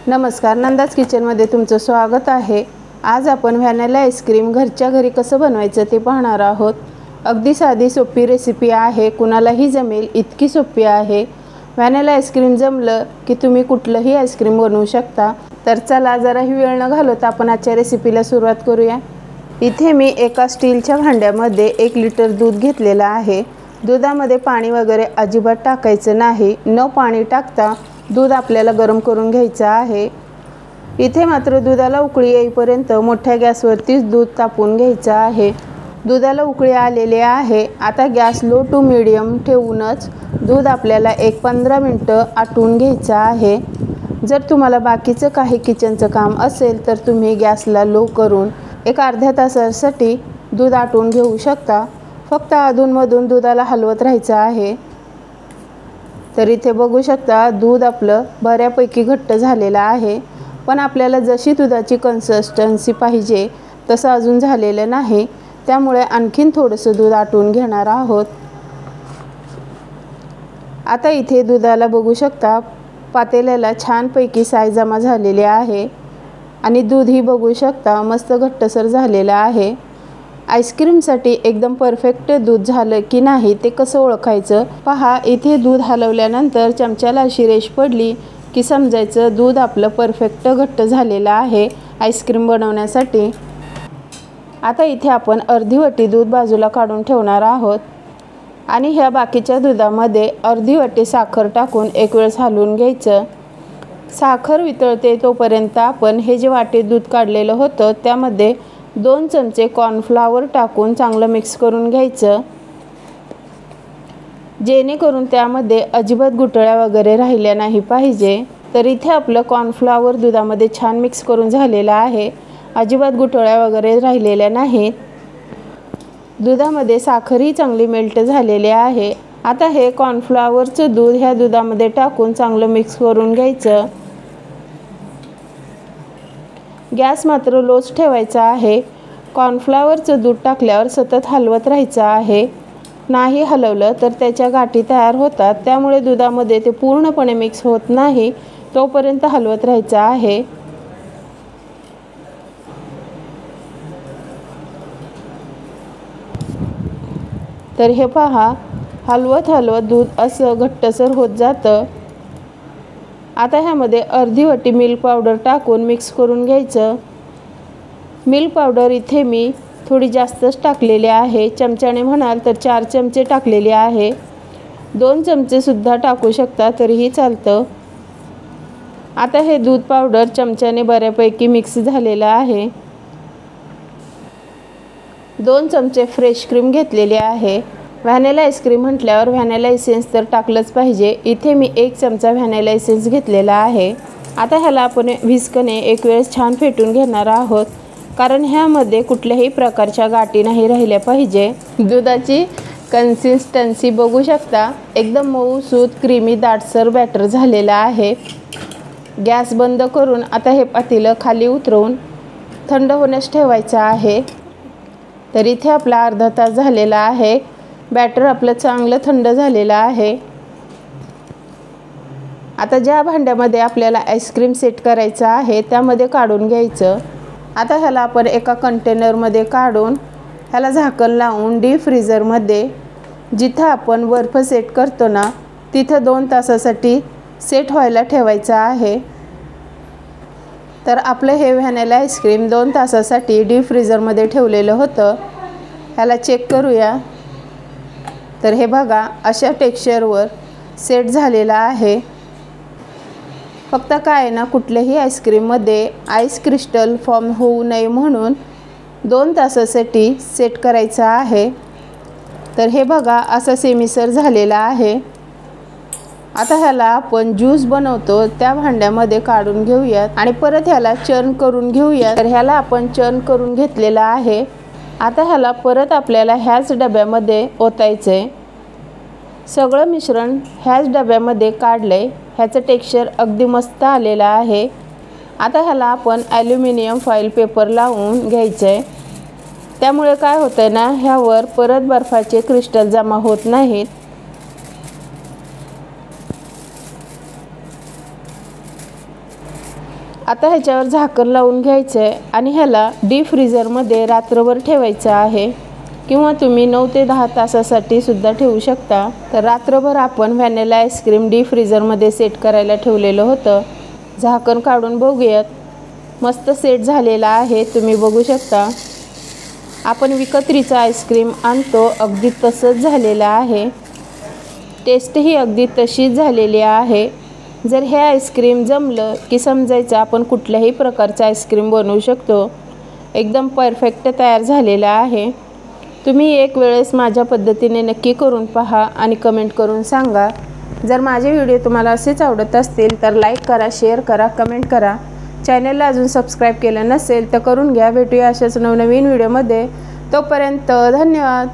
नमस्कार, नंदाज किचनमध्ये तुमचं स्वागत आहे। आज आपण व्हॅनिला आईस्क्रीम घरच्या घरी कसं बनवायचं ते पाहणार आहोत। अगदी साधी सोपी रेसिपी आहे, कुणालाही जमेल इतकी सोपी आहे। व्हॅनिला आईस्क्रीम जमलं की तुम्ही कुठलंही आईस्क्रीम बनवू शकता। तर चला जराही वेळ न घालवता आपण आजच्या रेसिपीला सुरुवात करूया। इथे मी एका स्टीलच्या भांड्यामध्ये 1 लिटर दूध घेतलेलं आहे। दुधामध्ये पाणी वगैरे अजिबात टाकायचं नाही। न पाणी टाकता दूध आपल्याला गरम करून घ्यायचं आहे। इथे मात्र दुधाला उकळी येईपर्यंत मोठ्या गॅसवरतीच दूध तापवून घ्यायचं आहे। दुधाला उकळी आलेली आहे। आता गॅस लो टू मीडियम ठेवूनच दूध आपल्याला 15 मिनिटं आटवून घ्यायचं आहे। जर तुम्हाला बाकीचं काही किचनचं काम असेल तर तुम्ही गॅसला लो करून एक अर्ध्या तासासाठी दूध आटवून घेऊ शकता। फक्त अधूनमधून दुधाला हलवत राहायचं आहे। तर इथे बघू शकता दूध आपलं बऱ्यापैकी घट्ट झालेलं आहे, पण आपल्याला जशी दुधाची कन्सिस्टन्सी पाहिजे तसं अजून झालेलं नाही, त्यामुळे आणखीन थोडंसं दूध आटवून घेणार आहोत। आता इथे दुधाला बघू शकता पातेल्याला छानपैकी साय जमा झालेली आहे आणि दूधही बघू शकता मस्त घट्टसर झालेलं आहे। आईस्क्रीमसाठी एकदम परफेक्ट दूध झालं की नाही ते कसं ओळखायचं पहा। इथे दूध हलवल्यानंतर चमच्याला अशी रेष पडली की समजायचं दूध आपलं परफेक्ट घट्ट झालेलं आहे आईस्क्रीम बनवण्यासाठी। आता इथे आपण अर्धी वाटी दूध बाजूला काढून ठेवणार आहोत आणि ह्या बाकीच्या दुधामध्ये अर्धी वाटी साखर टाकून एक वेळेस हलवून घ्यायचं। साखर वितळते तोपर्यंत आपण हे जे वाटीत दूध काढलेलं होतं त्यामध्ये 2 चमचे कॉर्नफ्लॉवर टाकून चांगलं मिक्स करून घ्यायचं, जेणेकरून त्यामध्ये अजिबात गुठळ्या वगैरे राहिल्या नाही पाहिजे। तर इथे आपलं कॉर्नफ्लॉवर दुधामध्ये छान मिक्स करून झालेलं आहे, अजिबात गुठळ्या वगैरे राहिलेल्या नाहीत। दुधामध्ये साखरही चांगली मेल्ट झालेली आहे। आता हे कॉर्नफ्लॉवरचं दूध ह्या दुधामध्ये टाकून चांगलं मिक्स करून घ्यायचं। गॅस मात्र लोच ठेवायचा आहे। कॉर्नफ्लॉवरचं दूध टाकल्यावर सतत हलवत राहायचं आहे, नाही हलवलं तर त्याच्या गाठी तयार होतात, त्यामुळे दुधामध्ये ते पूर्णपणे मिक्स होत नाही तोपर्यंत हलवत राहायचं आहे। तर हे पहा हलवत हलवत दूध असं घट्टसर होत जातं। आता ह्यामध्ये अर्धी वाटी मिल्क पावडर टाकून मिक्स करून घ्यायचं। मिल्क पावडर इथे मी थोडी जास्तच टाकलेली आहे, चमच्याने म्हणाल तर 4 चमचे टाकलेली आहे। 2 चमचे सुद्धा टाकू शकता तरीही चालतं। आता हे दूध पावडर चमच्याने बऱ्यापैकी मिक्स झालेलं आहे। 2 चमचे फ्रेश क्रीम घेतलेली आहे। व्हॅनिला आईस्क्रीम म्हटल्यावर व्हॅनिला एसेन्स तर टाकलंच पाहिजे। इथे मी 1 चमचा व्हॅनिला एसेन्स घेतलेला आहे। आता ह्याला आपण व्हिस्कने एक वेळेस छान फेटून घेणार आहोत, कारण ह्यामध्ये कुठल्याही प्रकारच्या गाठी नाही राहिल्या पाहिजे। दुधाची कन्सिस्टन्सी बघू शकता, एकदम मऊसूत क्रीमी दाटसर बॅटर झालेला आहे। गॅस बंद करून आता हे पातेलं खाली उतरवून थंड होण्यास ठेवायचं आहे। तर इथे आपला अर्धा तास झालेला आहे। बॅटर आपलं चांगलं थंड झालेलं आहे। आता ज्या भांड्यामध्ये आपल्याला आईस्क्रीम सेट करायचं आहे त्यामध्ये काढून घ्यायचं। आता ह्याला आपण एका कंटेनरमध्ये काढून ह्याला झाकण लावून डीप फ्रीझरमध्ये जिथं आपण बर्फ सेट करतो ना तिथं 2 तासासाठी सेट व्हायला ठेवायचं आहे। तर आपलं हे व्हॅनिला आईस्क्रीम 2 तासासाठी डीप फ्रीझरमध्ये ठेवलेलं होतं। ह्याला चेक करूया। तर हे बघा अशा टेक्स्चरवर सेट झालेला आहे। फक्त काय ना कुठल्याही आईस्क्रीममध्ये आईस क्रिस्टल फॉर्म होऊ नये म्हणून 2 तासासाठी सेट करायचं आहे। तर हे बघा असं सेमीसर झालेला आहे। आता ह्याला आपण ज्यूस बनवतो त्या भांड्यामध्ये काढून घेऊयात आणि परत ह्याला चर्न करून घेऊयात। तर ह्याला आपण चर्न करून घेतलेला आहे। आता ह्याला परत आपल्याला ह्याच डब्यामध्ये ओतायचं। सगळं मिश्रण ह्याच डब्यामध्ये काढलंय। ह्याचं टेक्स्चर अगदी मस्त आलेलं आहे। आता ह्याला आपण ॲल्युमिनियम फॉईल पेपर लावून घ्यायचं, त्यामुळे काय होतं ना ह्यावर परत बर्फाचे क्रिस्टल जमा होत नाहीत। आता ह्याच्यावर झाकण लावून घ्यायचं आहे आणि ह्याला डीप फ्रीझरमध्ये रात्रभर ठेवायचं आहे किंवा तुम्ही 9 ते 10 तासासाठी सुद्धा ठेवू शकता। तर रात्रभर आपण व्हॅनिला आईस्क्रीम डीप फ्रीझरमध्ये सेट करायला ठेवलेलं होतं। झाकण काढून बघूयात, मस्त सेट झालेला आहे, तुम्ही बघू शकता। आपण विकत्रीचं आईस्क्रीम आणतो अगदी तसंच झालेलं आहे, टेस्टही अगदी तशीच झालेली आहे। जर हे आईस्क्रीम जमलं की समजायचं आपण कुठल्याही प्रकारचं आईस्क्रीम बनवू शकतो। एकदम परफेक्ट तयार झालेला आहे। तुम्ही एक वेळेस माझ्या पद्धतीने नक्की करून पहा आणि कमेंट करून सांगा। जर माझे व्हिडिओ तुम्हाला असेच आवडत असतील तर लाईक करा, शेअर करा, कमेंट करा। चॅनलला अजून सबस्क्राईब केलं नसेल तर करून घ्या। भेटूया अशाच नवनवीन व्हिडिओमध्ये, तोपर्यंत धन्यवाद।